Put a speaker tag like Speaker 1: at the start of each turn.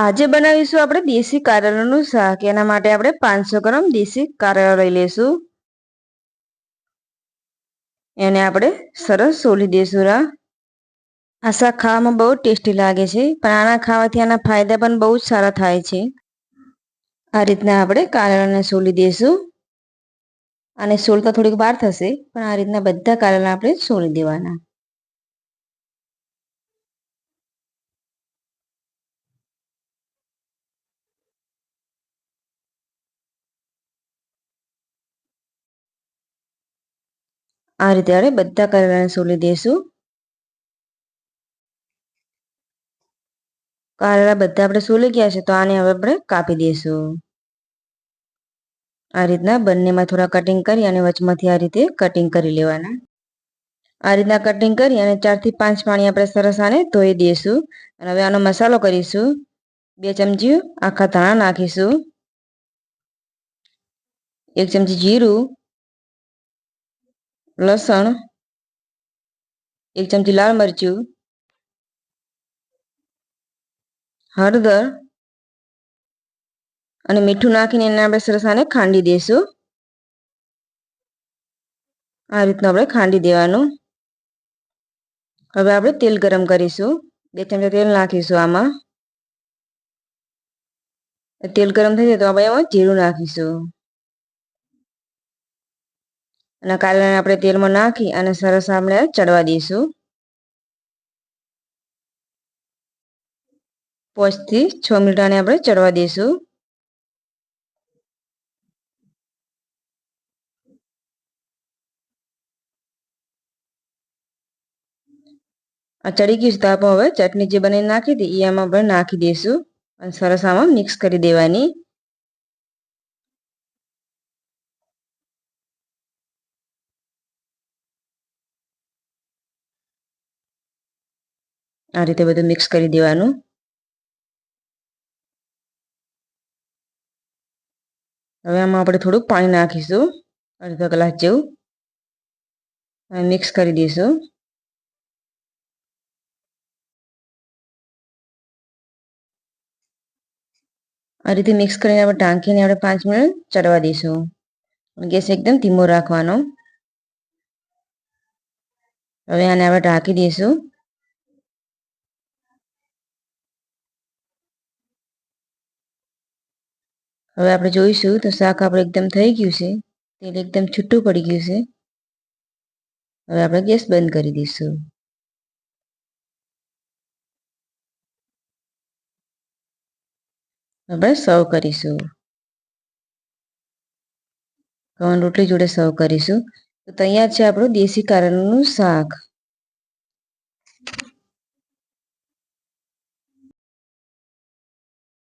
Speaker 1: આજે બનાવીશું આપણે દેશી કારેલાનું શાક. એના માટે આપણે 500 ગ્રામ દેશી કારેલા લઈ લઈશું. એને આપણે સરસ સોલી દઈશું. આ શાક ખાવામાં બહુ ટેસ્ટી લાગે છે, પણ આના ખાવાથી આના ફાયદા પણ બહુ જ સારા થાય છે. આ રીતના આપણે કારેલાને સોલી દઈશું. અને સોલતા થોડીક વાર થશે, પણ આ રીતના બધા કારેલા આપણે સોલી દેવાના. આ રીતે આપણે બધા કારેલાને સોલી દઈશું. કારેલા બધા આપણે સોલી ગયા છે, તો આને હવે આપણે કાપી દઈશું. આ રીતના બંનેમાં થોડા કટિંગ કરી અને વચમાંથી આ રીતે કટિંગ કરી લેવાના. આ રીતના કટિંગ કરી અને 4 થી 5 પાણી આપણે સરસ આને ધોઈ દઈશું. અને હવે આનો મસાલો કરીશું. 2 ચમચી આખા ધાણા નાખીશું, 1 ચમચી જીરું, લસણ, 1 ચમચી લાલ મરચું, હળદર અને મીઠું નાખીને એને આપણે સરસ આને ખાંડી દઈશું. આ રીતનું આપણે ખાંડી દેવાનું. હવે આપણે તેલ ગરમ કરીશું. 2 ચમચા તેલ નાખીશું આમાં. તેલ ગરમ થઈ જાય તો આપણે એમાં જીરું નાખીશું. અને કારેલાને આપણે તેલમાં નાખી અને સરસ આપણે ચડવા દઈશું. 5 થી 6 મિનિટ આને આપણે ચડવા દઈશું. આ ચડી ગયું છે, તો આપણે હવે ચટણી જે બનાવીને નાખી હતી એ આમાં આપણે નાખી દઈશું અને સરસ આમાં મિક્સ કરી દેવાની. આ રીતે બધું મિક્સ કરી દેવાનું. હવે આમાં આપણે થોડું પાણી નાખીશું, અડધો ગ્લાસ જેવું, અને મિક્સ કરી દઈશું. આ રીતે મિક્સ કરીને આપણે ઢાંકીને આપણે 5 મિનિટ ચડવા દઈશું. ગેસ એકદમ ધીમો રાખવાનો. હવે આને આપણે ઢાંકી દઈશું. હવે આપણે જોઈશું તો શાક આપણે એકદમ થઈ ગયું છે. તેલ એકદમ છૂટું પડી ગયું છે. હવે આપણે ગેસ બંધ કરી દઈશું. આપણે સર્વ કરીશું. ઘઉંની રોટલી જોડે સર્વ કરીશું. તો તૈયાર છે આપણું દેશી કારેલાનું શાક.